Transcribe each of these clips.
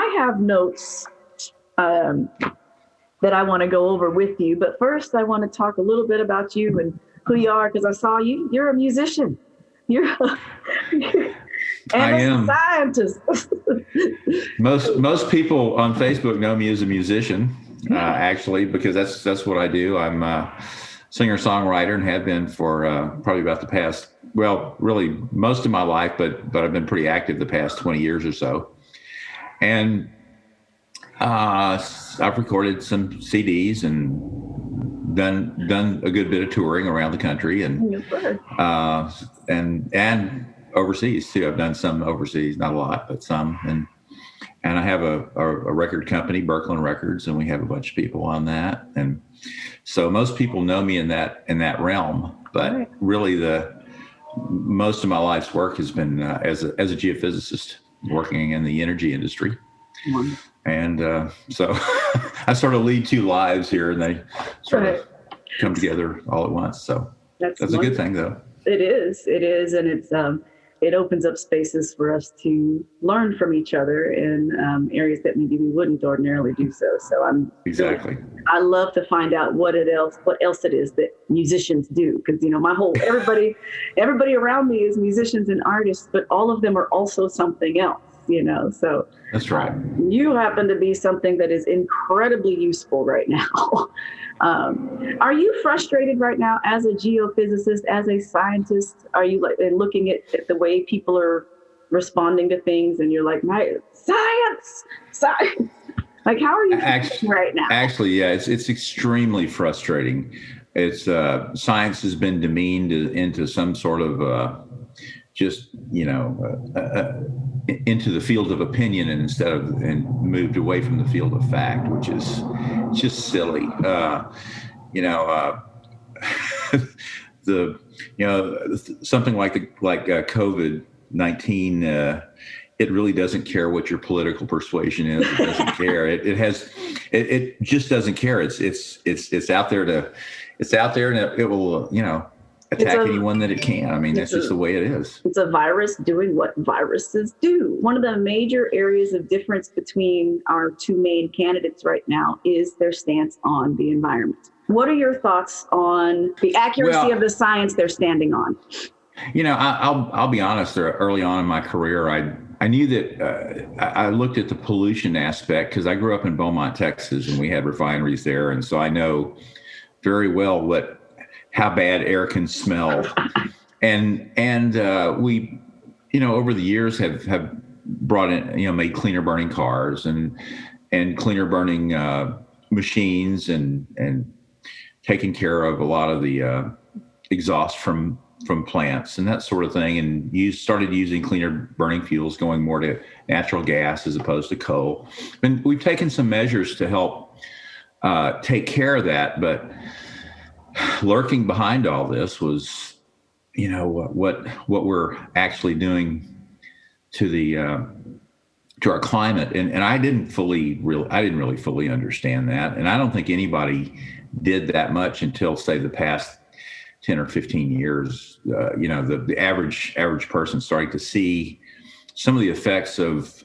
I have notes that I want to go over with you. But first, I want to talk a little bit about you and who you are, because I saw you. You're a musician. I am. A scientist. Most people on Facebook know me as a musician, actually, because that's what I do. I'm a singer-songwriter and have been for probably about the past, well, really most of my life, but I've been pretty active the past 20 years or so. And I've recorded some CDs and done a good bit of touring around the country and overseas too. I've done some overseas, not a lot, but some. And I have a record company, Birkeland Records, and we have a bunch of people on that. And so most people know me in that realm, but really most of my life's work has been as a geophysicist working in the energy industry. And so I sort of lead two lives here, and they sort of come together all at once. So that's a good thing, though. It is, and it opens up spaces for us to learn from each other in areas that maybe we wouldn't ordinarily do so. So I love to find out what else it is that musicians do, because everybody around me is musicians and artists, but all of them are also something else. So that's right. You happen to be something that is incredibly useful right now. Are you frustrated right now as a geophysicist, as a scientist? Are you looking at the way people are responding to things, and you're like, my science? Like, how are you right now? Actually, yeah, it's extremely frustrating. It's science has been demeaned into some sort of into the field of opinion, and moved away from the field of fact, which is just silly. Something like COVID-19, it really doesn't care what your political persuasion is. It doesn't care. It just doesn't care. It's out there and it will, attack anyone that it can. I mean, that's just the way it is. It's a virus doing what viruses do. One of the major areas of difference between our two main candidates right now is their stance on the environment. What are your thoughts on the accuracy of the science they're standing on? I'll be honest. Early on in my career, I knew that I looked at the pollution aspect, because I grew up in Beaumont, Texas, and we had refineries there, and so I know very well how bad air can smell. And we, over the years have brought in, made cleaner burning cars and cleaner burning machines and taken care of a lot of the exhaust from plants and that sort of thing. And started using cleaner burning fuels, going more to natural gas as opposed to coal. And we've taken some measures to help take care of that, but lurking behind all this was, what we're actually doing to our climate, and I didn't really fully understand that, and I don't think anybody did that much until, say, the past 10 or 15 years. The average person starting to see some of the effects of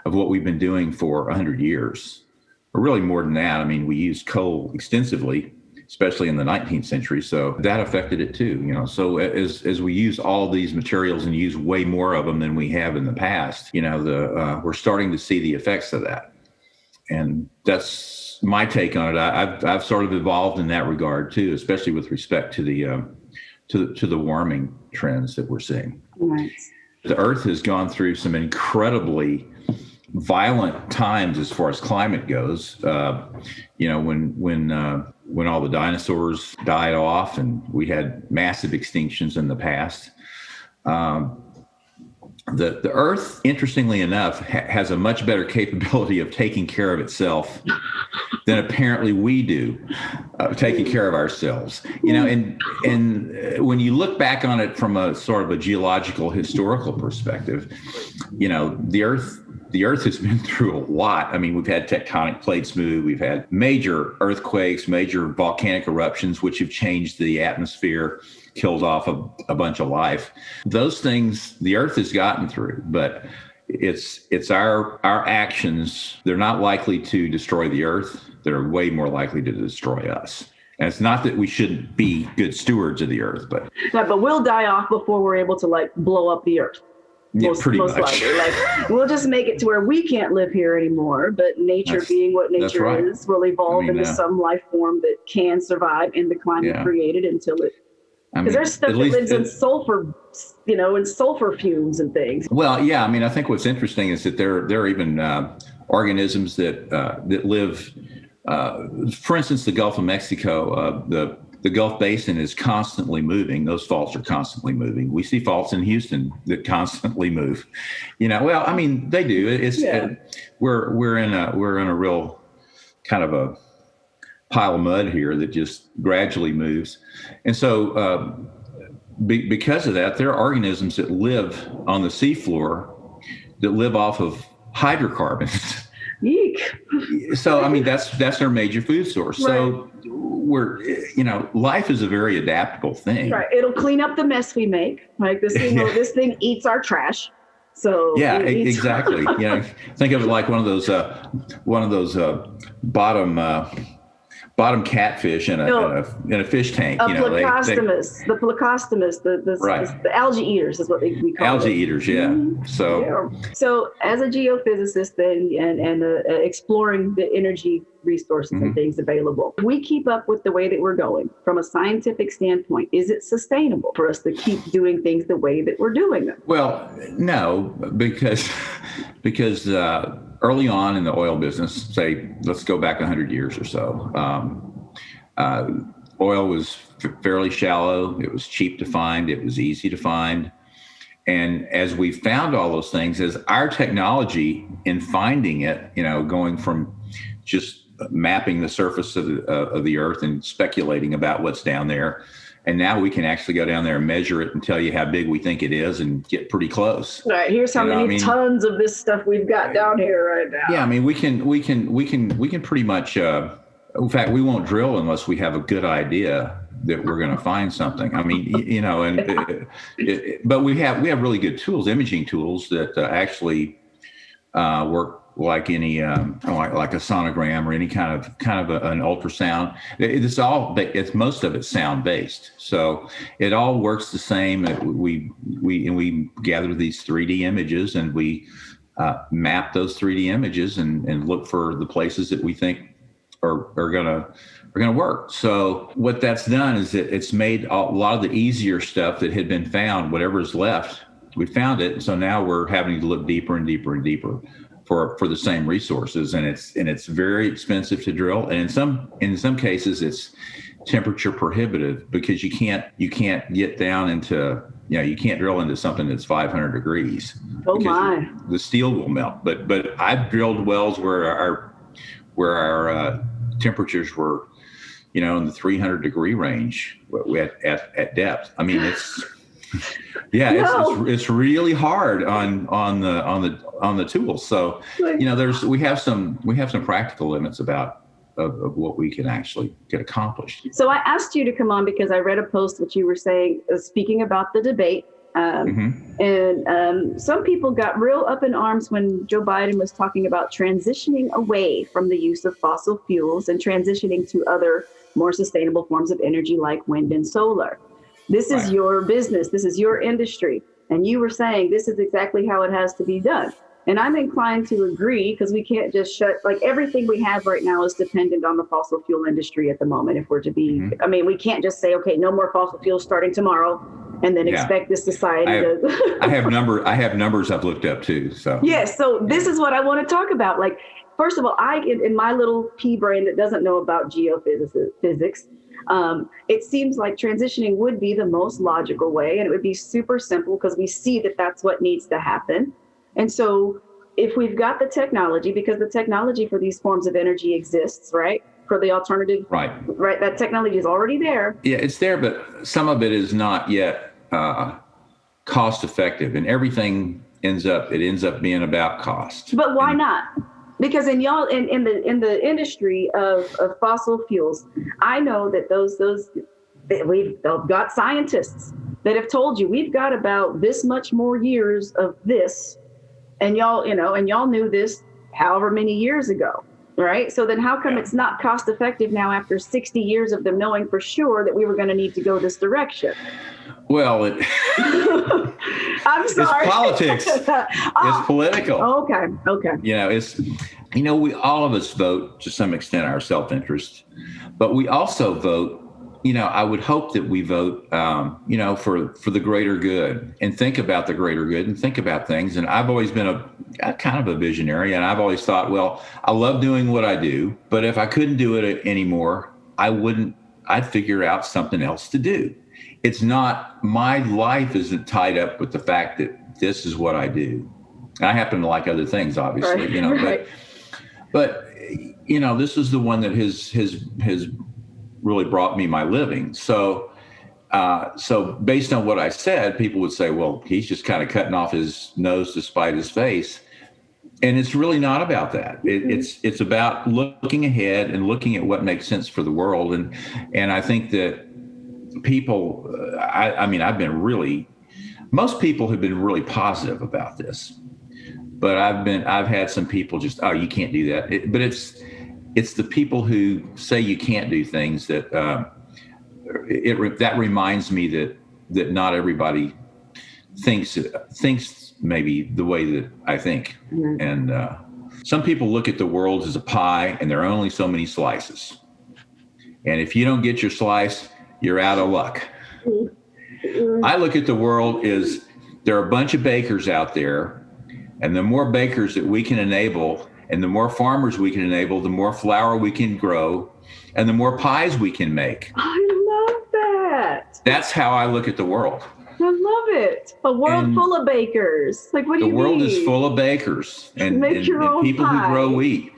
what we've been doing for 100 years, or really more than that. I mean, we used coal extensively, especially in the 19th century. So that affected it too, So as we use all these materials and use way more of them than we have in the past, we're starting to see the effects of that. And that's my take on it. I've sort of evolved in that regard too, especially with respect to the warming trends that we're seeing. Nice. The Earth has gone through some incredibly violent times as far as climate goes. When all the dinosaurs died off and we had massive extinctions in the past. The Earth, interestingly enough, has a much better capability of taking care of itself than apparently we do, taking care of ourselves. And when you look back on it from a sort of a geological, historical perspective, the Earth has been through a lot. I mean, we've had tectonic plates move. We've had major earthquakes, major volcanic eruptions, which have changed the atmosphere, killed off a bunch of life. Those things the Earth has gotten through. But it's our actions. They're not likely to destroy the earth. They're way more likely to destroy us. And it's not that we shouldn't be good stewards of the earth, but we'll die off before we're able to like blow up the earth. Most much. likely. Like we'll just make it to where we can't live here anymore. But nature, being what nature is, will evolve into some life form that can survive in the climate created until it. Because there's stuff that lives in sulfur, in sulfur fumes and things. Well, yeah. I mean, I think what's interesting is that there are even organisms that live. For instance, the Gulf of Mexico, the Gulf Basin is constantly moving. Those faults are constantly moving. We see faults in Houston that constantly move. Well, I mean, they do. We're in a real kind of a pile of mud here that just gradually moves. And so because of that, there are organisms that live on the seafloor that live off of hydrocarbons. Eek. So, I mean, that's their major food source. Right. So life is a very adaptable thing. Right. It'll clean up the mess we make. Like this thing eats our trash. So exactly. Think of it like one of those bottom catfish in a fish tank. Plecostomus, the plecostomus, the algae eaters is what we call algae eaters. Yeah. Mm-hmm. So as a geophysicist and exploring the energy resources and things available, we keep up with the way that we're going from a scientific standpoint. Is it sustainable for us to keep doing things the way that we're doing them? Well, no, because early on in the oil business, say, let's go back 100 years or so, oil was fairly shallow. It was cheap to find. It was easy to find. And as we found all those things, as our technology in finding it, going from just mapping the surface of the earth and speculating about what's down there, and now we can actually go down there and measure it and tell you how big we think it is and get pretty close. All right. Here's how many tons of this stuff we've got down here right now. Yeah. I mean, we can pretty much, in fact, we won't drill unless we have a good idea that we're going to find something. I mean, but we have really good tools, imaging tools that actually work like any like a sonogram or any kind of an ultrasound. It's most of it sound based, so it all works the same. We gather these 3D images and we map those 3D images and look for the places that we think are gonna work. So what that's done is that it's made a lot of the easier stuff that had been found, whatever's left, we found it. So now we're having to look deeper and deeper and deeper for the same resources, and it's very expensive to drill, and in some cases it's temperature prohibitive because you can't get down into you can't drill into something that's 500 degrees. Oh my! The steel will melt. But I've drilled wells where our temperatures were in the 300 degree range at depth. I mean it's. It's really hard on the tools. So we have some practical limits about of what we can actually get accomplished. So I asked you to come on because I read a post which you were saying speaking about the debate. And some people got real up in arms when Joe Biden was talking about transitioning away from the use of fossil fuels and transitioning to other more sustainable forms of energy like wind and solar. This is your business. This is your industry. And you were saying this is exactly how it has to be done. And I'm inclined to agree because we can't just everything we have right now is dependent on the fossil fuel industry at the moment. If we're to be, I mean, we can't just say, okay, no more fossil fuels starting tomorrow and then expect this society to. I have numbers I've looked up too. So. Yes. So this is what I want to talk about. Like, first of all, in my little pea brain that doesn't know about geophysics, it seems like transitioning would be the most logical way, and it would be super simple because we see that that's what needs to happen. And so if we've got the technology, because the technology for these forms of energy exists, right? For the alternative, right? That technology is already there. Yeah, it's there, but some of it is not yet cost effective, and everything ends up being about cost. But why not? Because in the industry of fossil fuels, I know that we've got scientists that have told you we've got about this much more years of this And y'all knew this however many years ago, right? So then how come it's not cost effective now after 60 years of them knowing for sure that we were going to need to go this direction? Well, I'm sorry. It's politics. It's political. Okay. We all of us vote to some extent our self-interest, but we also vote. I would hope that we vote, for the greater good, and think about the greater good and think about things. And I've always been a kind of a visionary, and I've always thought, well, I love doing what I do, but if I couldn't do it anymore, I'd figure out something else to do. It's not, my life isn't tied up with the fact that this is what I do. I happen to like other things, obviously, right. but this is the one that has really brought me my living. So based on what I said, people would say, well, he's just kind of cutting off his nose to spite his face. And it's really not about that. It's about looking ahead and looking at what makes sense for the world. And I think that people, most people have been really positive about this, but I've had some people just, oh, you can't do that. But it's the people who say you can't do things that that reminds me that not everybody thinks maybe the way that I think. Mm-hmm. And some people look at the world as a pie, and there are only so many slices. And if you don't get your slice, you're out of luck. Mm-hmm. I look at the world as there are a bunch of bakers out there, and the more bakers that we can enable, and the more farmers we can enable, the more flour we can grow, and the more pies we can make. I love that. That's how I look at the world. I love it. A world full of bakers. Like, what do you mean? The world is full of bakers and people pie. who grow wheat.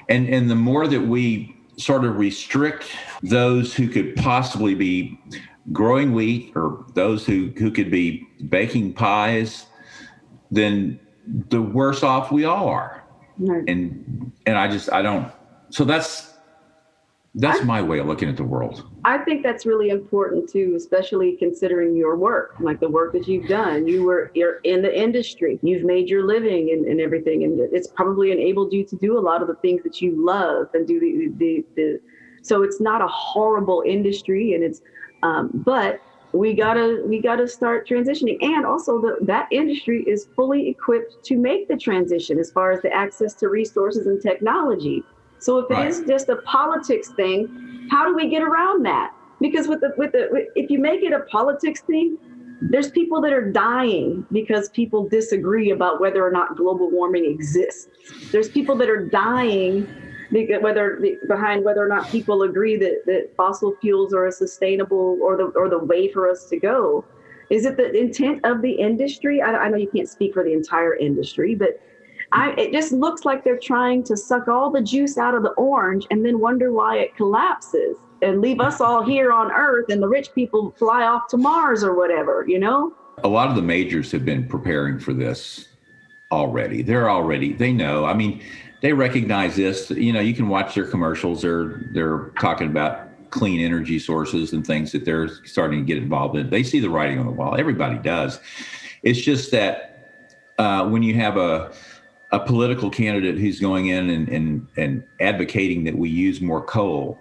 And the more that we sort of restrict those who could possibly be growing wheat, or those who could be baking pies, then the worse off we all are. Right. And I don't. So that's my way of looking at the world. I think that's really important too, especially considering your work, like the work that you've done. You're in the industry. You've made your living and everything, and it's probably enabled you to do a lot of the things that you love and do the. So it's not a horrible industry, and it's, but we gotta start transitioning. And also that industry is fully equipped to make the transition as far as the access to resources and technology. So if it is just a politics thing, how do we get around that? Because if you make it a politics thing, there's people that are dying because people disagree about whether or not global warming exists. There's people that are dying behind whether or not people agree that fossil fuels are a sustainable or the way for us to go. Is it the intent of the industry? I know you can't speak for the entire industry, but it just looks like they're trying to suck all the juice out of the orange and then wonder why it collapses and leave us all here on Earth and the rich people fly off to Mars or whatever, A lot of the majors have been preparing for this already. They know. I mean, they recognize this. You can watch their commercials. They're talking about clean energy sources and things that they're starting to get involved in. They see the writing on the wall. Everybody does. It's just that when you have a political candidate who's going in and advocating that we use more coal,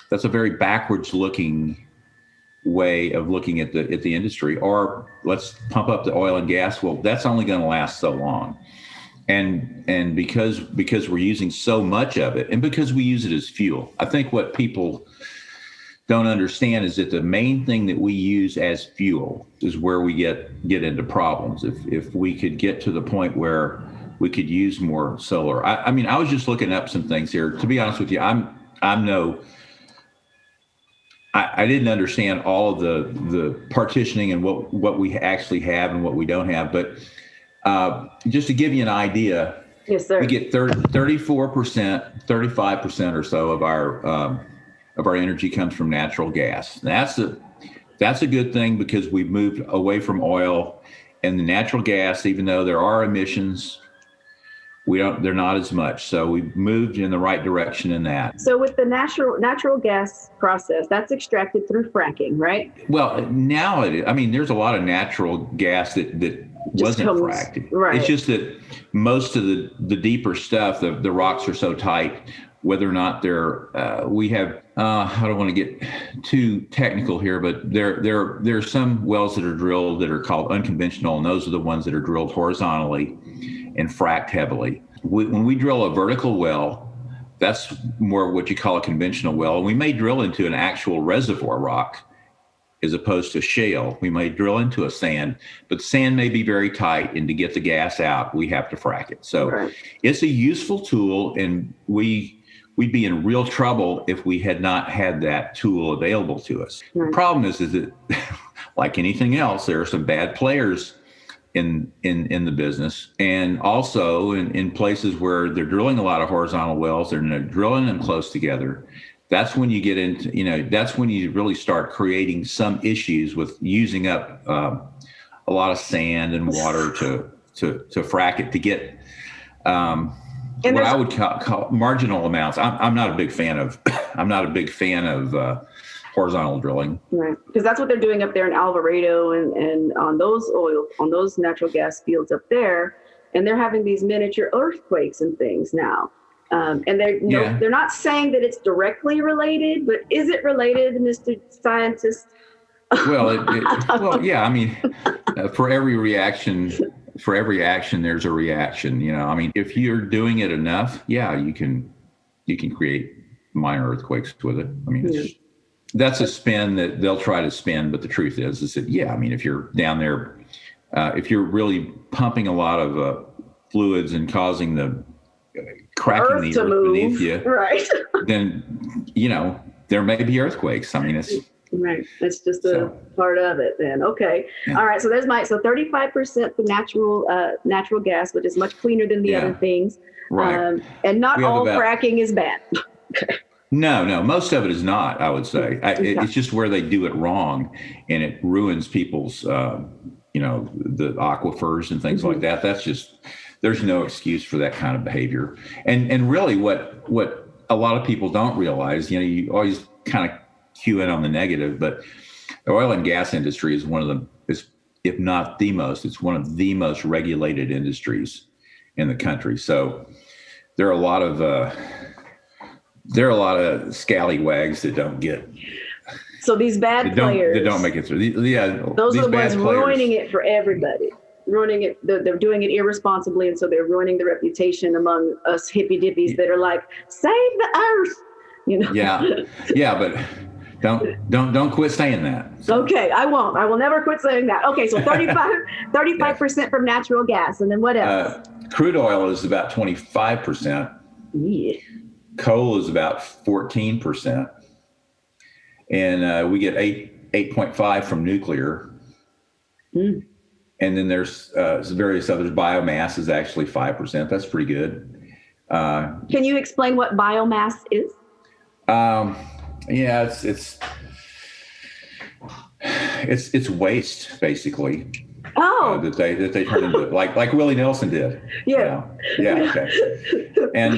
that's a very backwards looking way of looking at the industry. Or let's pump up the oil and gas. Well, that's only going to last so long. And because we're using so much of it, and because we use it as fuel, I think what people don't understand is that the main thing that we use as fuel is where we get into problems. If we could get to the point where we could use more solar. I mean, I was just looking up some things here. To be honest with you, I didn't understand all of the partitioning and what we actually have and what we don't have, but just to give you an idea, yes, sir. We get 34%, 35% or so of our energy comes from natural gas. That's a good thing because we've moved away from oil, and the natural gas, even though there are emissions, they're not as much. So we've moved in the right direction in that. So with the natural gas process, that's extracted through fracking, right? Well, now there's a lot of natural gas that wasn't fracked. Right. It's just that most of the deeper stuff, the rocks are so tight, whether or not we have, I don't want to get too technical here, but there's some wells that are drilled that are called unconventional, and those are the ones that are drilled horizontally and fracked heavily. When we drill a vertical well, that's more what you call a conventional well. And we may drill into an actual reservoir rock as opposed to shale. We may drill into a sand, but sand may be very tight, and to get the gas out, we have to frack it. So It's a useful tool, and we'd be in real trouble if we had not had that tool available to us. The problem is that, like anything else, there are some bad players in the business, and also in places where they're drilling a lot of horizontal wells, they're drilling them close together. That's when you get into, that's when you really start creating some issues with using up a lot of sand and water to frack it to get what I would call marginal amounts. I'm not a big fan of horizontal drilling. Right. Because that's what they're doing up there in Alvarado and on those natural gas fields up there. And they're having these miniature earthquakes and things now. And they're not saying that it's directly related, but is it related, Mr. Scientist? Well, yeah. For every action, there's a reaction. If you're doing it enough, you can create minor earthquakes with it. That's a spin that they'll try to spin, but the truth is that if you're down there, if you're really pumping a lot of fluids and causing the cracking the earth beneath you, right? Then there may be earthquakes. It's right. That's just a part of it. Then okay, all right. So there's 35% for natural gas, which is much cleaner than the other things, right? And not all fracking is bad. No, most of it is not, I would say. It's just where they do it wrong, and it ruins people's, the aquifers and things like that. That's just, there's no excuse for that kind of behavior. And really what a lot of people don't realize, you always kind of cue in on the negative, but the oil and gas industry is if not the most, it's one of the most regulated industries in the country. So there are a lot of scallywags that don't get. So these bad players that don't make it through. Those are the ones ruining it for everybody. Ruining it. They're doing it irresponsibly, and so they're ruining the reputation among us hippy dippies that are like, save the earth. Yeah, but don't quit saying that. So. Okay, I won't. I will never quit saying that. Okay, so 35% from natural gas, and then what else? Crude oil is about 25%. Yeah. Coal is about 14%, and we get 8.5 from nuclear. And then there's various others. Biomass is actually 5%. That's pretty good. Can you explain what biomass is? It's waste basically. Oh, that they turn into like Willie Nelson did. Yeah. Okay. And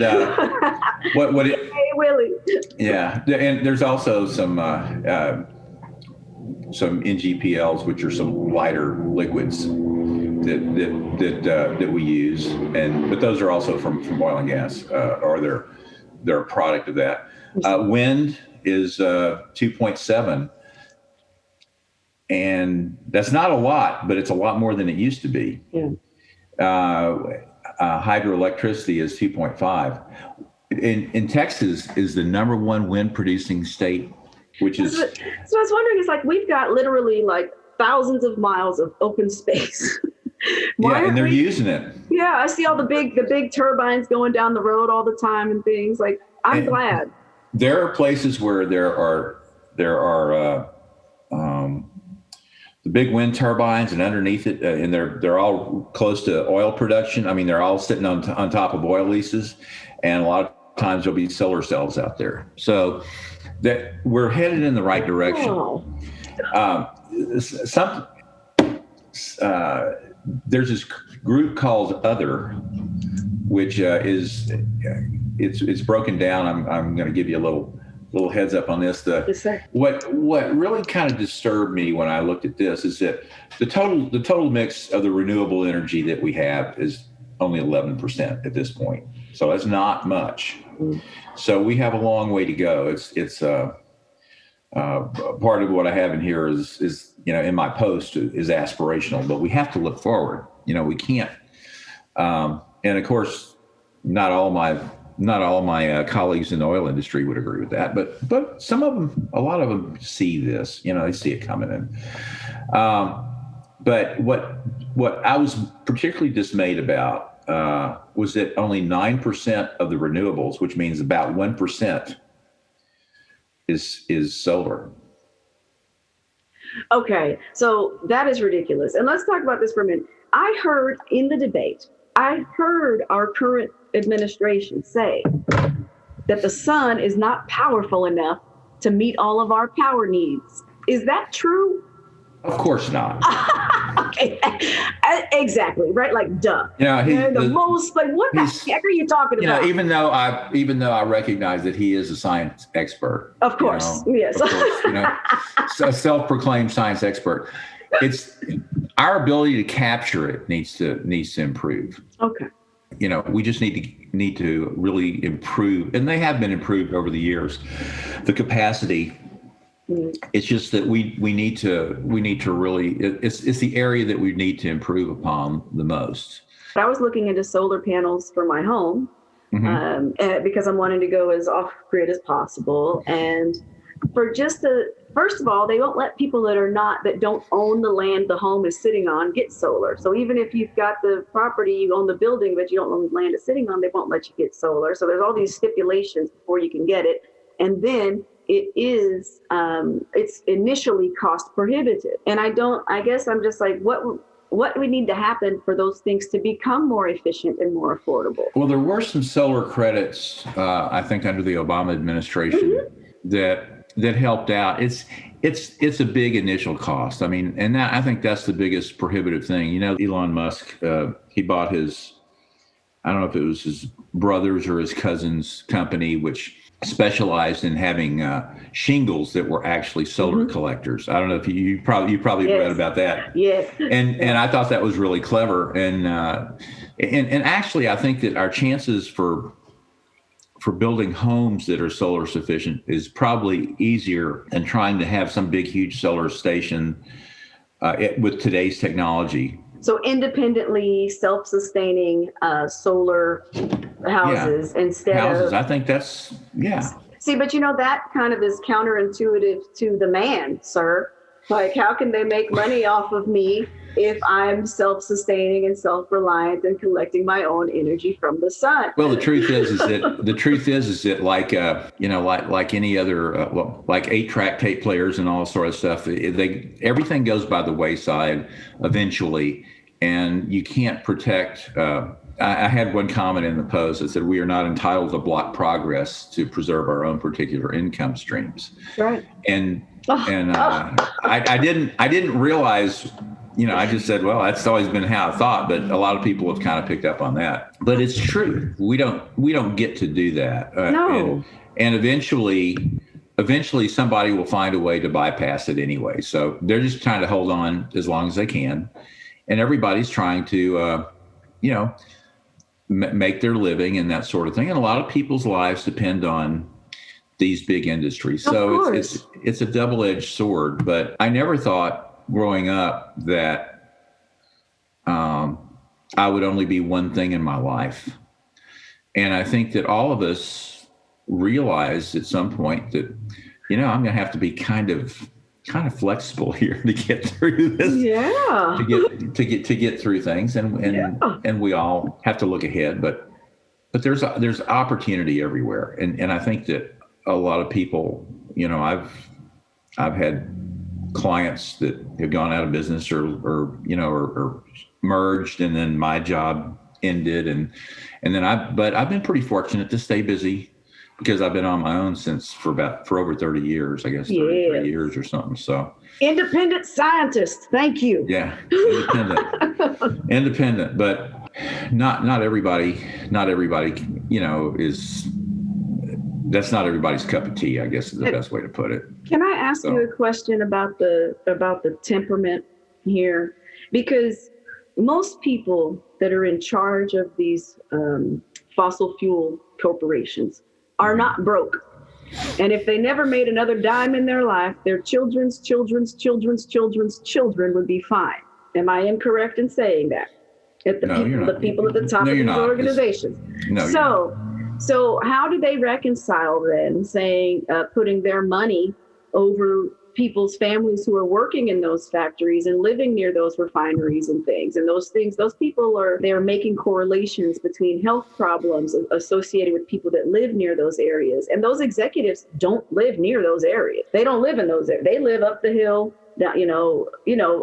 what it? Hey, Willie. Yeah, and there's also some NGPLs, which are some lighter liquids that we use, but those are also from oil and gas, or they're a product of that. Wind is 2.7. And that's not a lot, but it's a lot more than it used to be. Yeah. Hydroelectricity is 2.5. In Texas is the number one wind producing state, which is. So I was wondering, it's like we've got literally like thousands of miles of open space. And they're using it. Yeah, I see all the big turbines going down the road all the time and things. Like, I'm glad. There are places where there are the big wind turbines, and underneath it, and they're all close to oil production. They're all sitting on top of oil leases, and a lot of times there'll be solar cells out there. So that we're headed in the right direction. Oh. There's this group called Other which is it's broken down. I'm going to give you a little heads up on this. Yes, sir. What really kind of disturbed me when I looked at this is that the total mix of the renewable energy that we have is only 11% at this point. So that's not much. So we have a long way to go. It's part of what I have in here is in my post is aspirational, but we have to look forward. We can't. And of course, not all my colleagues in the oil industry would agree with that, but some of them, a lot of them see this. They see it coming in. But what I was particularly dismayed about was that only 9% of the renewables, which means about 1%, is solar. Okay, so that is ridiculous. And let's talk about this for a minute. I heard in the debate, our current administration say that the sun is not powerful enough to meet all of our power needs. Is that true? Of course not. Okay, exactly, right? Like, duh. What the heck are you talking about? Even though I recognize that he is a science expert. Of course, yes. Of course, a self-proclaimed science expert. It's our ability to capture it needs to improve. Okay. We just need to really improve, and they have been improved over the years. The capacity. It's just that we need to really, it's the area that we need to improve upon the most. I was looking into solar panels for my home because I'm wanting to go as off grid as possible. And first of all, they won't let people that don't own the land the home is sitting on get solar. So even if you've got the property, you own the building, but you don't own the land it's sitting on, they won't let you get solar. So there's all these stipulations before you can get it. And then it's initially cost prohibitive. And I guess I'm just like, what would need to happen for those things to become more efficient and more affordable? Well, there were some solar credits, I think under the Obama administration that helped out. It's a big initial cost. I mean, and I think that's the biggest prohibitive thing. Elon Musk, he bought I don't know if it was his brother's or his cousin's company, which specialized in having shingles that were actually solar collectors. I don't know if you probably read about that. Yes. And I thought that was really clever. And actually, I think that our chances for building homes that are solar sufficient is probably easier than trying to have some big, huge solar station with today's technology. So independently self-sustaining solar houses instead of... I think that's, See, but that kind of is counterintuitive to the man, sir. Like, how can they make money off of me if I'm self-sustaining and self-reliant and collecting my own energy from the sun? Well, the truth is that like like any other like 8-track tape players and all sort of stuff, everything goes by the wayside eventually, and you can't protect. I had one comment in the post that said we are not entitled to block progress to preserve our own particular income streams. Right. And I didn't realize. I just said, well, that's always been how I thought, but a lot of people have kind of picked up on that. But it's true. We don't get to do that. No. And eventually somebody will find a way to bypass it anyway. So they're just trying to hold on as long as they can. And everybody's trying to, make their living and that sort of thing. And a lot of people's lives depend on these big industries. So it's a double-edged sword. But I never thought growing up that I would only be one thing in my life. And I think that all of us realized at some point that, I'm going to have to be kind of flexible here to get through this. Yeah. To get through things, and we all have to look ahead. But there's opportunity everywhere, and I think that a lot of people, I've had clients that have gone out of business or merged, and then my job ended, and then I've been pretty fortunate to stay busy because I've been on my own for over 30 years, I guess, 33 years or something. So independent scientist. Thank you. Yeah. Independent. But not everybody, that's not everybody's cup of tea, I guess is the best way to put it. Can I ask you a question about the temperament here? Because most people that are in charge of these fossil fuel corporations are not broke. And if they never made another dime in their life, their children's children would be fine. Am I incorrect in saying that? The people at the top of these organizations. So how do they reconcile then saying, putting their money over people's families who are working in those factories and living near those refineries and things? And those people they're making correlations between health problems associated with people that live near those areas. And those executives don't live near those areas. They don't live in those areas. They live up the hill, down,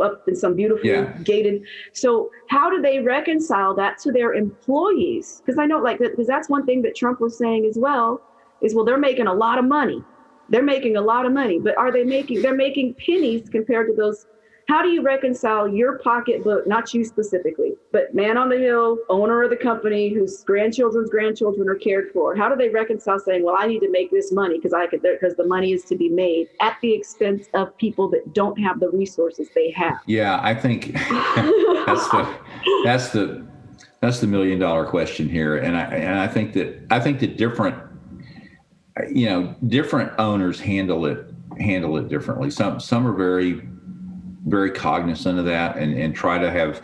up in some beautiful gated. So how do they reconcile that to their employees? Because I know because that's one thing that Trump was saying as well, is, well, they're making a lot of money. They're making a lot of money, but they're making pennies compared to those. How do you reconcile your pocketbook, not you specifically, but man on the hill, owner of the company whose grandchildren are cared for? How do they reconcile saying, well, I need to make this money because the money is to be made at the expense of people that don't have the resources they have? Yeah, I think that's the $1 million question here. And I think that different owners handle it differently. Some are very, very cognizant of that and try to have,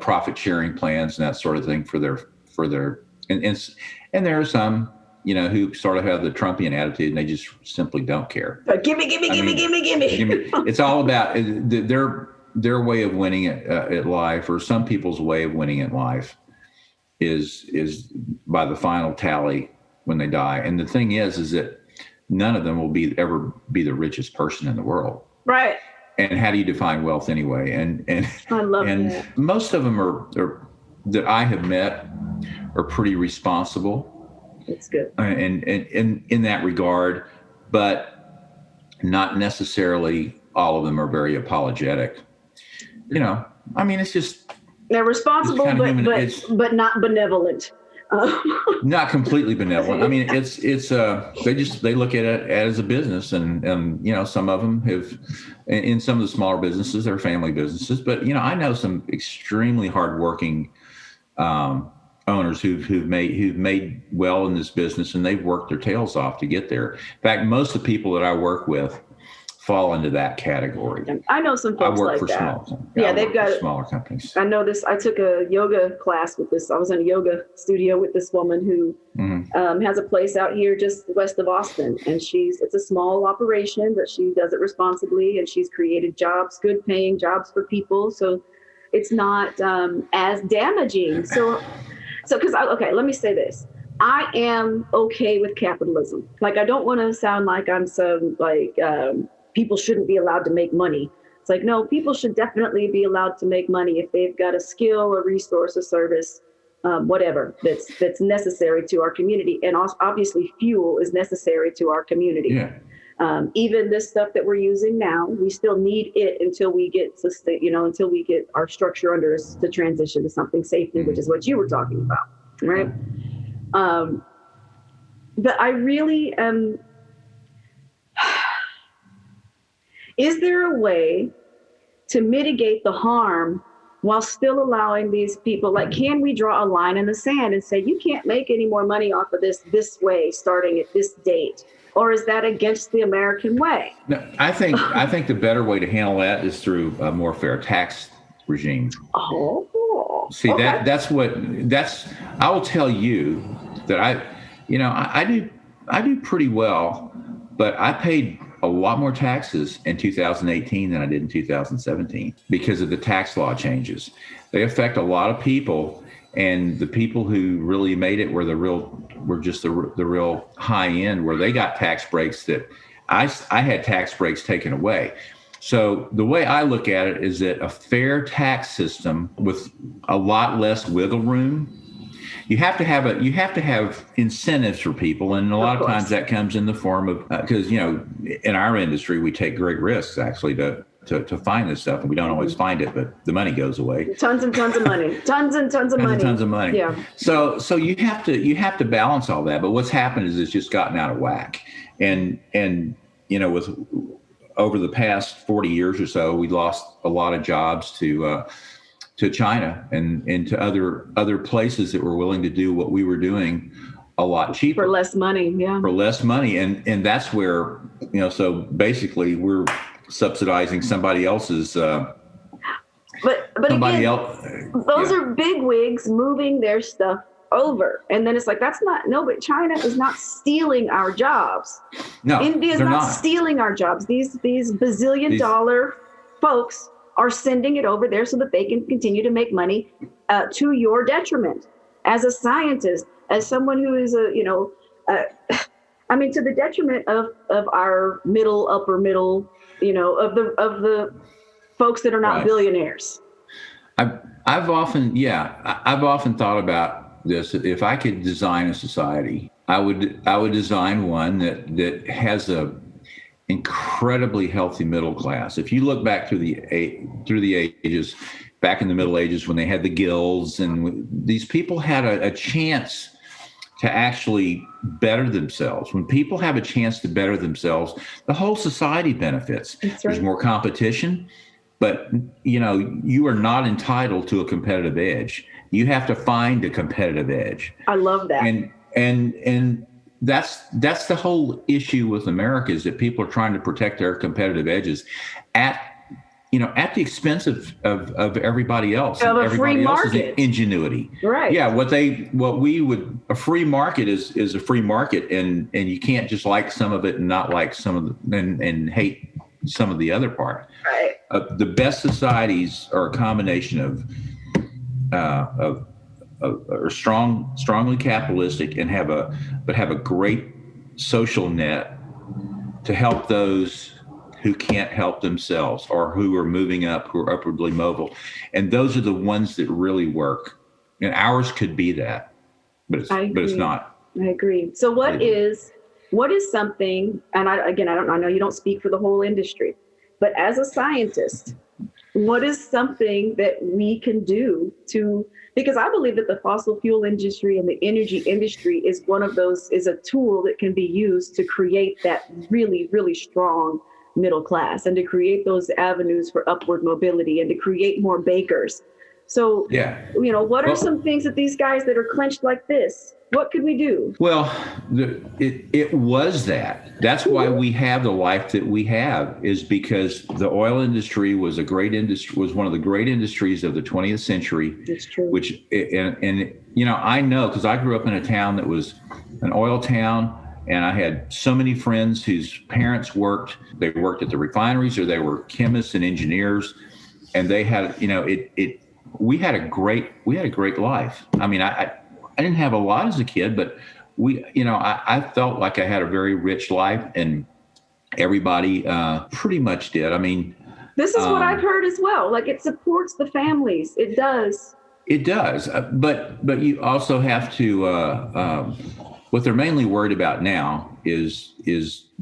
profit sharing plans and that sort of thing for their, and there are some, who sort of have the Trumpian attitude and they just simply don't care. Gimme. It's all about their way of winning at life, or some people's way of winning at life is by the final tally when they die. And the thing is that none of them will ever be the richest person in the world. Right. And how do you define wealth anyway? And I love that. Most of them are that I have met are pretty responsible. That's good. And in that regard, but not necessarily all of them are very apologetic. It's just, they're responsible, but not benevolent. Not completely benevolent. They look at it as a business, and some of them have, in some of the smaller businesses, they're family businesses. But I know some extremely hardworking owners who've made well in this business, and they've worked their tails off to get there. In fact, most of the people that I work with fall into that category. I know some folks like that. They've got smaller companies. I know this. I took a yoga class with this. I was in a yoga studio with this woman who has a place out here just west of Austin, and it's a small operation, but she does it responsibly, and she's created jobs, good paying jobs for people. So it's not as damaging. So let me say this. I am okay with capitalism. I don't want to sound like I'm some people shouldn't be allowed to make money. It's no, people should definitely be allowed to make money if they've got a skill, a resource, a service, whatever that's necessary to our community. And obviously fuel is necessary to our community. Yeah. Even this stuff that we're using now, we still need it until we get our structure under us to transition to something safely, which is what you were talking about, right? But I really am. Is there a way to mitigate the harm while still allowing these people, can we draw a line in the sand and say, you can't make any more money off of this way starting at this date? Or is that against the American way? No, I think the better way to handle that is through a more fair tax regime. Oh. See, okay. I will tell you that I do pretty well, but I paid a lot more taxes in 2018 than I did in 2017 because of the tax law changes. They affect a lot of people, and the people who really made it were the real high end, where they got tax breaks that I had tax breaks taken away. So the way I look at it is that a fair tax system with a lot less wiggle room. You have to have incentives for people, and a lot of times that comes in the form of because in our industry we take great risks actually to to find this stuff, and we don't always find it, but the money goes away. Tons and tons of money. Tons and tons of money. Tons of money. Yeah. So you have to balance all that. But what's happened is it's just gotten out of whack. And with over the past 40 years or so, we lost a lot of jobs to China and to other places that were willing to do what we were doing a lot cheaper. For less money, yeah. For less money. And that's where, so basically we're subsidizing somebody else's but somebody again, else. Those are big wigs moving their stuff over. And then it's like, but China is not stealing our jobs. No, India is not stealing our jobs. These bazillion dollar folks are sending it over there so that they can continue to make money to your detriment. As a scientist, as someone who is to the detriment of our upper middle, of the folks that are not billionaires. I've often thought about this. If I could design a society, I would design one that has a incredibly healthy middle class. If you look back through the ages, back in the Middle Ages when they had the guilds, and these people had a chance to actually better themselves. When people have a chance to better themselves, the whole society benefits. That's right. There's more competition, but you are not entitled to a competitive edge. You have to find a competitive edge. I love that. And that's the whole issue with America, is that people are trying to protect their competitive edges at the expense of everybody else. Of a everybody free else's market. Ingenuity. Right. Yeah. A free market is a free market, and you can't just like some of it and not like some of and hate some of the other part. Right. The best societies are a combination of are strongly capitalistic and have a great social net to help those who can't help themselves or who are moving up, who are upwardly mobile. And those are the ones that really work. And ours could be that, but it's not. I agree. So what is something, and I know you don't speak for the whole industry, but as a scientist, what is something that we can do because I believe that the fossil fuel industry and the energy industry is a tool that can be used to create that really, really strong middle class and to create those avenues for upward mobility and to create more bakers. So, what are some things that these guys that are clenched like this, what could we do? Well, it was that. That's why we have the life that we have, is because the oil industry was one of the great industries of the 20th century. That's true. Which, I know, because I grew up in a town that was an oil town, and I had so many friends whose parents worked at the refineries, or they were chemists and engineers, and they had, we had a great life. I mean, I didn't have a lot as a kid, but I felt like I had a very rich life, and everybody pretty much did. I mean, this is what I've heard as well. Like, it supports the families. It does. It does. But you also have to, what they're mainly worried about now is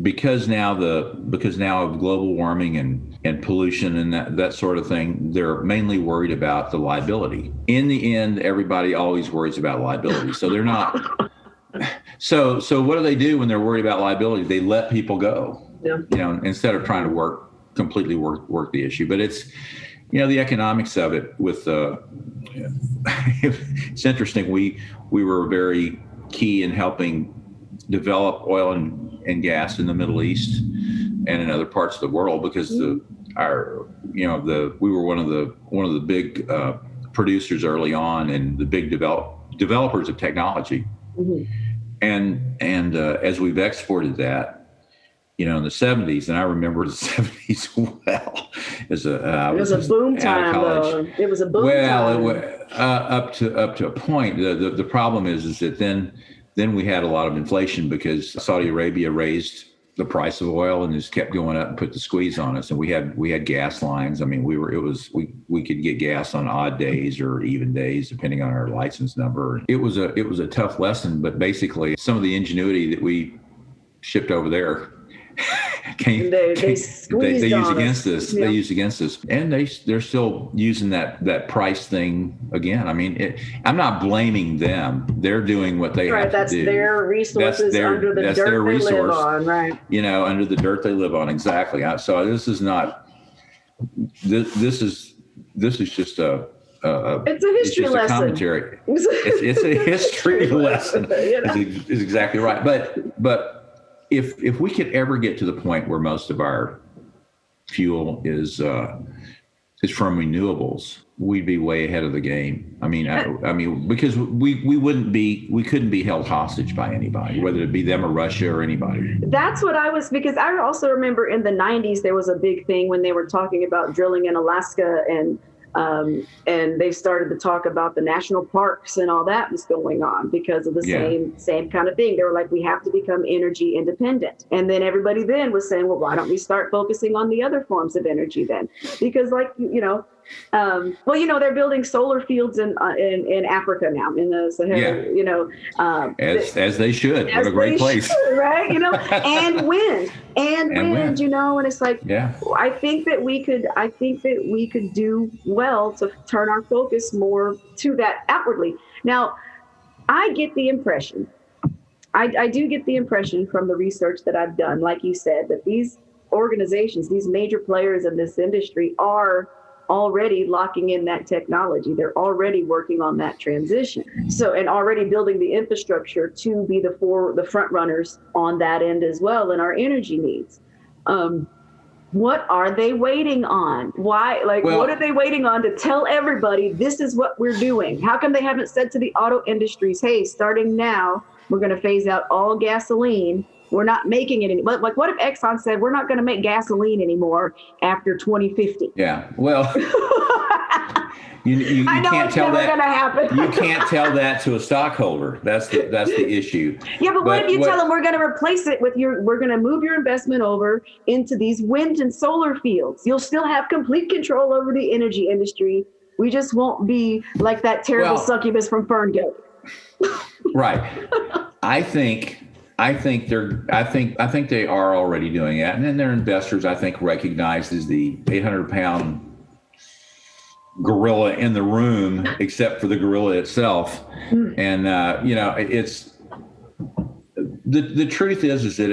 because now of global warming and pollution and that sort of thing, they're mainly worried about the liability. In the end, everybody always worries about liability. So they're not. So what do they do when they're worried about liability? They let people go. Yeah. Instead of trying to completely work the issue. But it's, the economics of it with it's interesting. We were very key in helping develop oil and gas in the Middle East and in other parts of the world, because we were one of the big producers early on, and the big developers of technology. Mm-hmm. And as we've exported that, in the 70s, and I remember the 70s well. It was a boom time, though. It was a boom time. Up to a point. The problem is that then we had a lot of inflation, because Saudi Arabia raised the price of oil and just kept going up and put the squeeze on us. And we had gas lines. I mean, we could get gas on odd days or even days, depending on our license number. It was a tough lesson, but basically some of the ingenuity that we shipped over there they squeezed use on against us. us. Yeah. They use against us, and they're still using that price thing again. I mean, I'm not blaming them. They're doing what they have That's to do. their resources under the dirt they live on, right? Under the dirt they live on. Exactly. So this is not. This is just a. It's a history lesson. Commentary. It's a history lesson. Is exactly right. But if we could ever get to the point where most of our fuel is from renewables, we'd be way ahead of the game. I mean, because we couldn't be held hostage by anybody, whether it be them or Russia or anybody. That's what because I also remember in the 90s, there was a big thing when they were talking about drilling in Alaska, and they started to talk about the national parks and all that was going on because of the same kind of thing. They were like, we have to become energy independent. And then everybody then was saying, well, why don't we start focusing on the other forms of energy then? Because they're building solar fields in Africa now, in the Sahara, as they should. What a great place. Right? And wind. And it's like, I think that we could do well to turn our focus more to that outwardly. Now, I get the impression, I do get the impression from the research that I've done, like you said, that these organizations, these major players in this industry are already locking in that technology. They're already working on that transition. So, and already building the infrastructure to be the front runners on that end as well in our energy needs. What are they waiting on? Why? What are they waiting on to tell everybody this is what we're doing? How come they haven't said to the auto industries, hey, starting now, we're going to phase out all gasoline. We're not making it anymore. Like, what if Exxon said, we're not going to make gasoline anymore after 2050? Yeah. Well, you I know can't it's tell never that. Going to happen. You can't tell that to a stockholder. That's the issue. Yeah, but what if you tell them we're going to replace it with we're going to move your investment over into these wind and solar fields? You'll still have complete control over the energy industry. We just won't be like that terrible succubus from Ferngate. Right. I think they are already doing that, and then their investors, I think, recognize as the 800-pound gorilla in the room, except for the gorilla itself. And it's the truth is that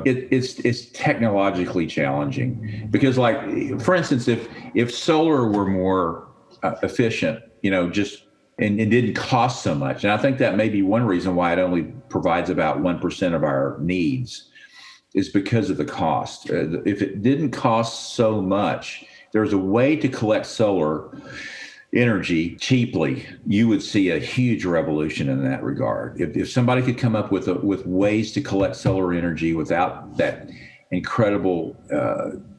it's technologically challenging because, like, for instance, if solar were more efficient, and it didn't cost so much. And I think that may be one reason why it only provides about 1% of our needs is because of the cost. If it didn't cost so much, there's a way to collect solar energy cheaply, you would see a huge revolution in that regard. If somebody could come up with ways to collect solar energy without that incredible,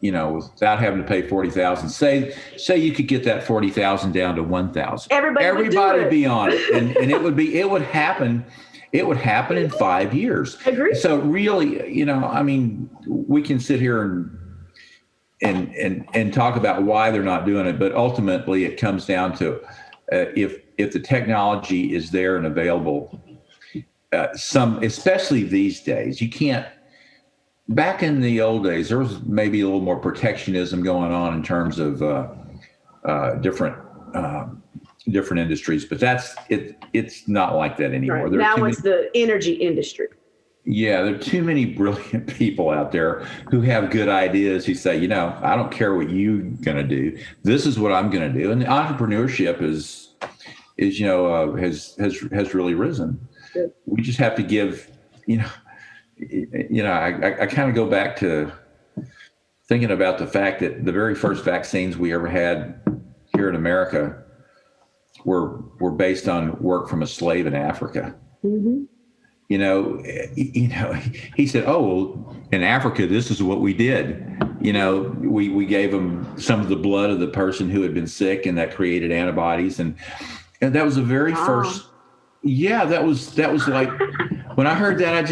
without having to pay $40,000. Say you could get that $40,000 down to $1,000. Everybody would be on it, and it would happen. It would happen in 5 years. Agreed. So really, we can sit here and talk about why they're not doing it, but ultimately it comes down to if the technology is there and available. Especially these days, you can't. Back in the old days, there was maybe a little more protectionism going on in terms of different industries, but it's not like that anymore. Right. Now it's the energy industry. Yeah, there are too many brilliant people out there who have good ideas who say, I don't care what you're going to do. This is what I'm going to do. And the entrepreneurship has really risen. Good. We just have to give, I kind of go back to thinking about the fact that the very first vaccines we ever had here in America were based on work from a slave in Africa. Mm-hmm. He said, "Oh, in Africa, this is what we did. We gave them some of the blood of the person who had been sick, and that created antibodies, and that was the very first." Yeah, that was like when I heard that, I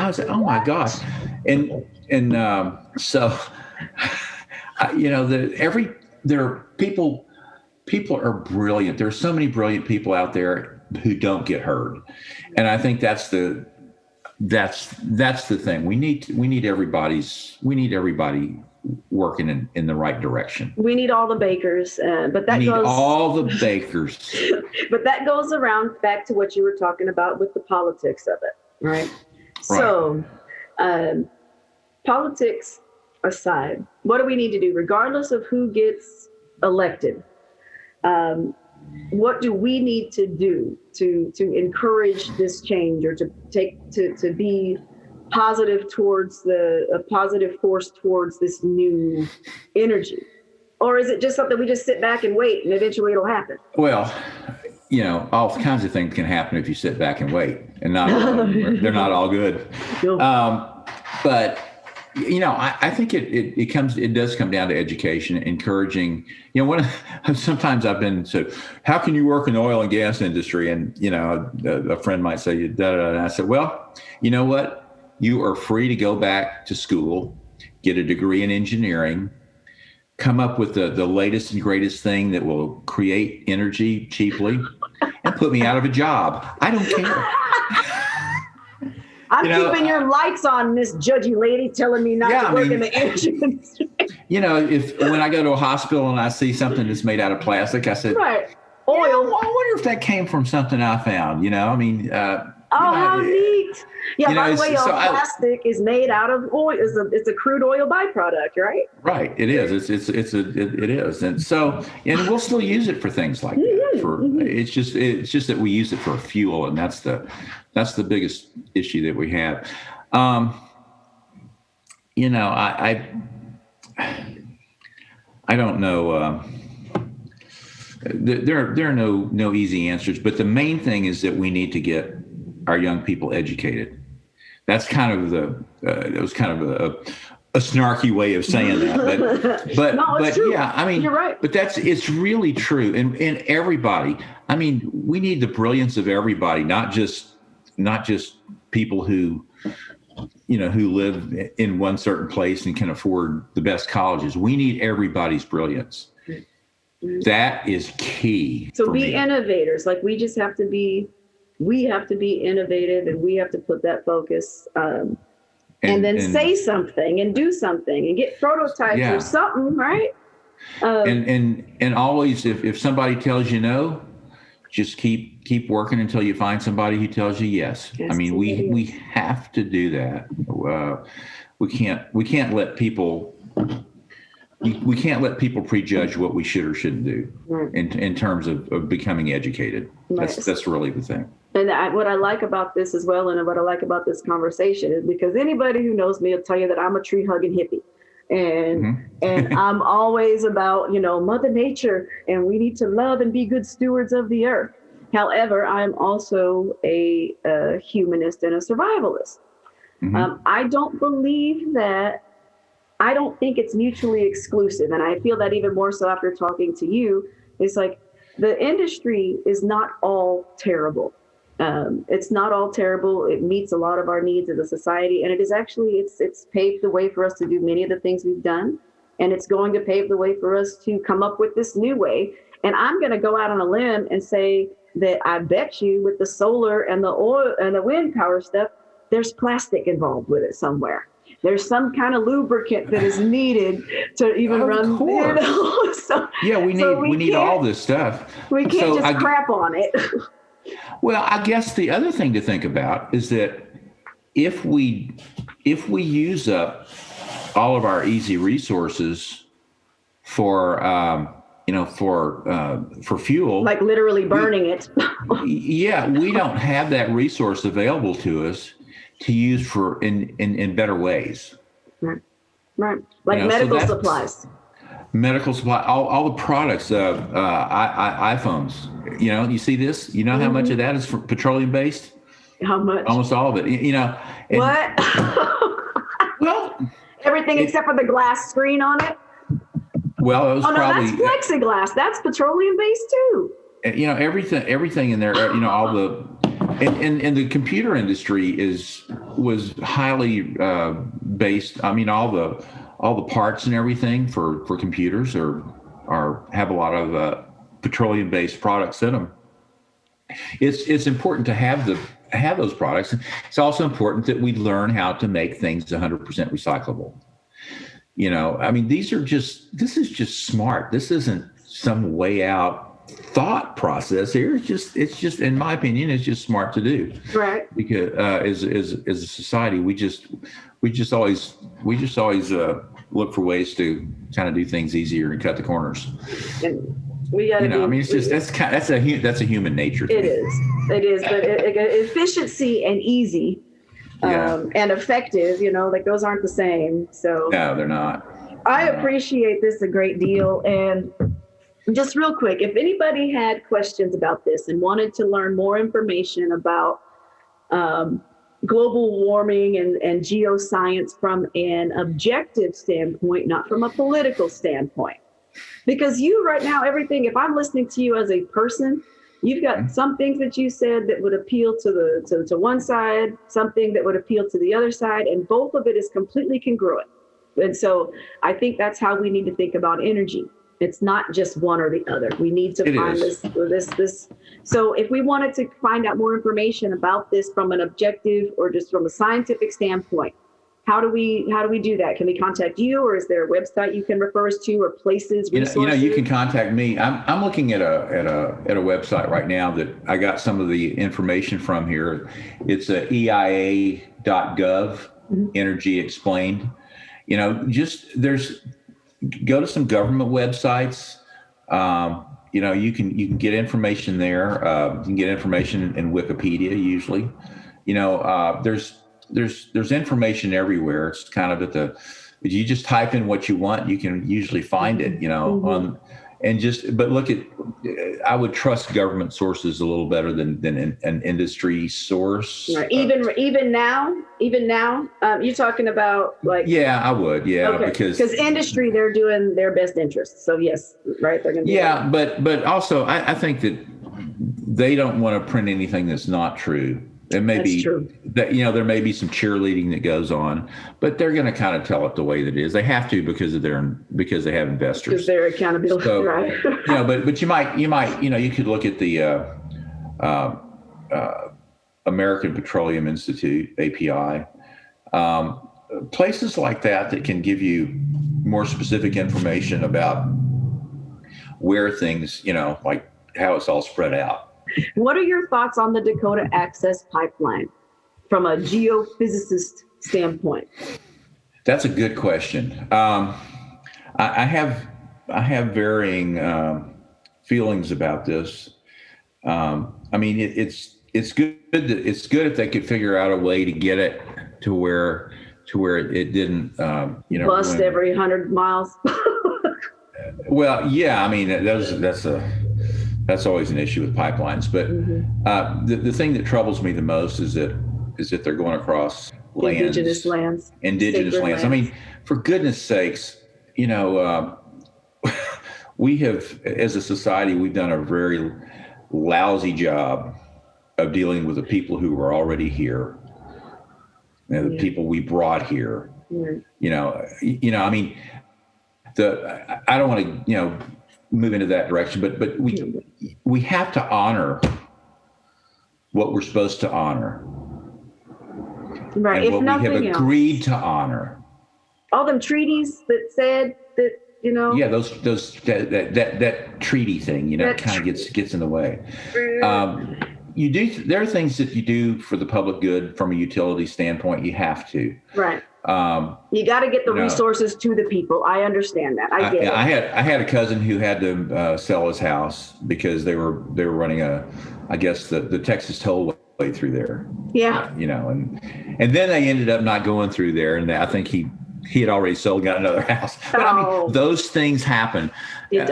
was like, "Oh my gosh!" And so, there are people are brilliant. There's so many brilliant people out there who don't get heard, and I think that's that's the thing. We need everybody working in the right direction. We need all the bakers, but that goes all the bakers. But that goes around back to what you were talking about with the politics of it, right? So, politics aside, what do we need to do, regardless of who gets elected? What do we need to do to encourage this change, or to be positive towards a positive force towards this new energy? Or is it just something we just sit back and wait and eventually it'll happen? Well, all kinds of things can happen if you sit back and wait, and they're not all good. But I think it does come down to education, encouraging. Sometimes I've been said, how can you work in the oil and gas industry? And a friend might say, da, da, da. And I said, well, you know what? You are free to go back to school, get a degree in engineering, come up with the latest and greatest thing that will create energy cheaply, and put me out of a job. I don't care. I'm keeping your lights on, Miss Judgy Lady, telling me not to work in the energy industry. When I go to a hospital and I see something that's made out of plastic, I said, right, oil. I wonder if that came from something I found. How neat. Yeah, by the way, plastic is made out of oil. It's a crude oil byproduct, right? Right. It is. It is. And so, and we'll still use it for things like that. It's just that we use it for fuel, and that's the biggest issue that we have. I don't know. There are no easy answers, but the main thing is that we need to get our young people educated. That's kind of it was kind of a snarky way of saying that, but no, but true. Yeah, I mean, you're right. But it's really true, and everybody. I mean, we need the brilliance of everybody, not just people who live in one certain place and can afford the best colleges. We need everybody's brilliance. That is key. So be innovators. Like we have to be innovative, and we have to put that focus, and then say something and do something and get prototypes or something, right? And always, if somebody tells you no, just keep working until you find somebody who tells you yes. I mean, we have to do that. We can't let people. We can't let people prejudge what we should or shouldn't do in terms of becoming educated. That's really the thing. And what I like about this as well, and what I like about this conversation, is because anybody who knows me will tell you that I'm a tree hugging hippie, and I'm always about Mother Nature, and we need to love and be good stewards of the earth. However, I'm also a humanist and a survivalist. I don't believe that. I don't think it's mutually exclusive. And I feel that even more so after talking to you. It's like the industry is not all terrible. It's not all terrible. It meets a lot of our needs as a society. And it is actually, it's paved the way for us to do many of the things we've done. And it's going to pave the way for us to come up with this new way. And I'm going to go out on a limb and say that I bet you with the solar and the oil and the wind power stuff, there's plastic involved with it somewhere. There's some kind of lubricant that is needed to even run. So, we need all this stuff. We can't just crap on it. Well, I guess the other thing to think about is that if we use up all of our easy resources for fuel, like literally burning it. We don't have that resource available to us to use for in better ways. Right. Like medical supplies. Medical supply, all the products, iPhones. You see this? You know how much of that is petroleum based? How much? Almost all of it. What? Well, everything except for the glass screen on it. Well, it was probably that's plexiglass. That's petroleum based too. Everything in there. All the. And the computer industry was highly based. I mean, all the parts and everything for computers have a lot of petroleum based products in them. It's important to have have those products. It's also important that we learn how to make things 100% recyclable. I mean, this is just smart. This isn't some way out thought process here. It's just, in my opinion, it's just smart to do. Right. Because as a society, we just always look for ways to kind of do things easier and cut the corners. And we got to. I mean, it's just that's a human nature thing. It is, but efficiency and easy. And effective, like those aren't the same. So no, they're not. I appreciate this a great deal. And just real quick, if anybody had questions about this and wanted to learn more information about global warming and geoscience from an objective standpoint, not from a political standpoint, because you right now, everything, if I'm listening to you as a person, you've got some things that you said that would appeal to one side, something that would appeal to the other side, and both of it is completely congruent. And so I think that's how we need to think about energy. It's not just one or the other. We need to find this. So if we wanted to find out more information about this from an objective or just from a scientific standpoint, how do we do that? Can we contact you, or is there a website you can refer us to, or places, resources? You can contact me. I'm looking at a website right now that I got some of the information from here. It's EIA.gov, Energy Explained. Go to some government websites. You can get information there. You can get information in Wikipedia usually. There's information everywhere. It's kind of if you just type in what you want, you can usually find it, but look I would trust government sources a little better than an industry source. Right. Even now, you're talking about like. Yeah, I would. Yeah. Okay. Because industry, they're doing their best interest. So yes, right. They're going to. Yeah. But also I think that they don't want to print anything that's not true. It may be that, there may be some cheerleading that goes on, but they're going to kind of tell it the way that it is. They have to because they have investors. Because they're accountable, so, right? But you might, you could look at the American Petroleum Institute, API, places like that can give you more specific information about where things, like how it's all spread out. What are your thoughts on the Dakota Access Pipeline from a geophysicist standpoint? That's a good question. I have varying feelings about this. I mean, it's good if they could figure out a way to get it to where it didn't bust every 100 miles. Well, yeah. I mean, that's always an issue with pipelines. But the thing that troubles me the most is that they're going across indigenous lands. I mean, for goodness sakes, we have, as a society, we've done a very lousy job of dealing with the people who were already here, the people we brought here. I mean, I don't want to, move into that direction, but we have to honor what we're supposed to honor, right? And what we have agreed to honor. All them treaties that said that, Yeah, that treaty thing, kind of gets in the way. There are things that you do for the public good from a utility standpoint. You have to. Right. You got to get the resources to the people. I understand that. I get it. I had a cousin who had to sell his house because they were running I guess the Texas tollway through there. Yeah. And then they ended up not going through there, and I think he had already sold, got another house. But I mean, those things happen. And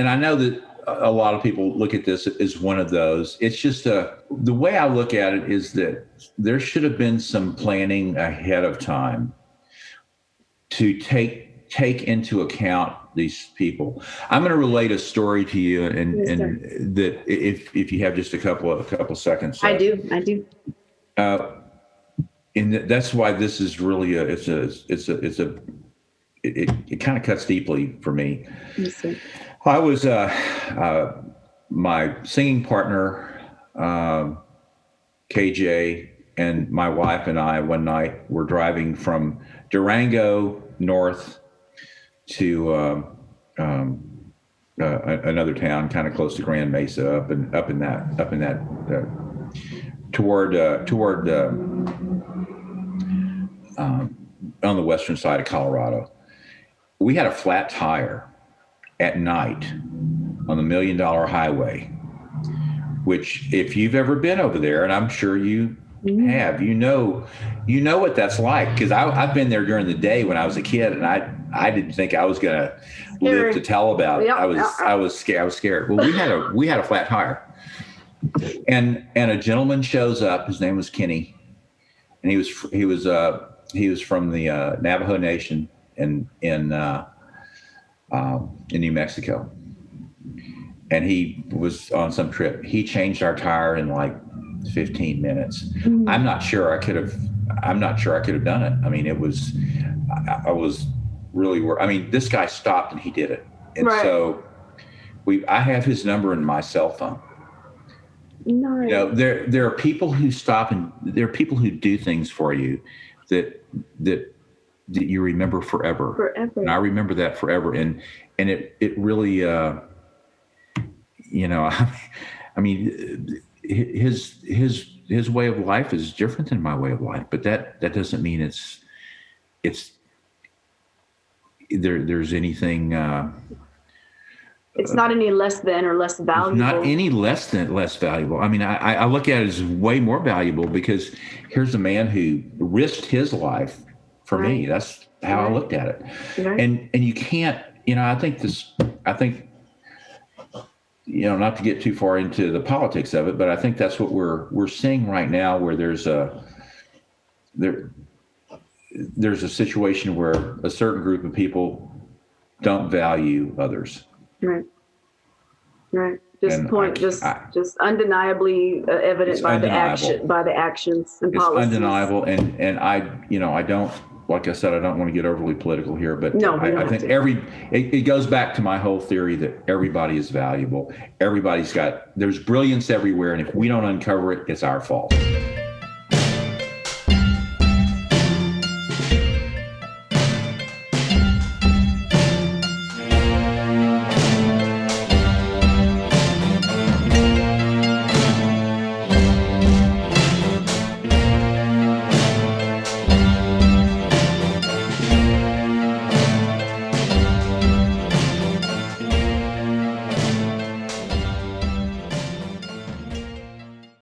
I know that a lot of people look at this as one of those. It's just the way I look at it is that there should have been some planning ahead of time to take into account these people. I'm going to relate a story to you, and that if you have just a couple seconds. I do. And that's why this is really it kind of cuts deeply for me. I was my singing partner KJ and my wife and I one night were driving from Durango north to another town, kind of close to Grand Mesa, up in that toward on the western side of Colorado. We had a flat tire at night on the $1 Million Highway, which if you've ever been over there, and I'm sure you have, you know what that's like, because I've been there during the day when I was a kid, and I didn't think I was gonna live to tell about it. I was scared. Well, we had a flat tire, and a gentleman shows up. His name was Kenny, and he was from the Navajo Nation in New Mexico, and he was on some trip. He changed our tire in like 15 minutes. I'm not sure I could have done it. I mean, I was really worried. I mean, this guy stopped and he did it. And so I have his number in my cell phone. Nice. You know, there are people who stop, and there are people who do things for you that you remember forever. Forever. And I remember that forever. And it really, you know, I mean, his way of life is different than my way of life, but that doesn't mean there's anything. It's not any less than or less valuable. Not any less valuable. I mean, I look at it as way more valuable, because here's a man who risked his life for me. That's how I looked at it. Right. And you can't, you know, I think, you know, not to get too far into the politics of it, but I think that's what we're seeing right now, where there's a situation where a certain group of people don't value others. Right. Just undeniably evident by the actions and policies. It's undeniable, and I don't. Like I said, I don't want to get overly political here, but I think it goes back to my whole theory that everybody is valuable. There's brilliance everywhere, and if we don't uncover it, it's our fault.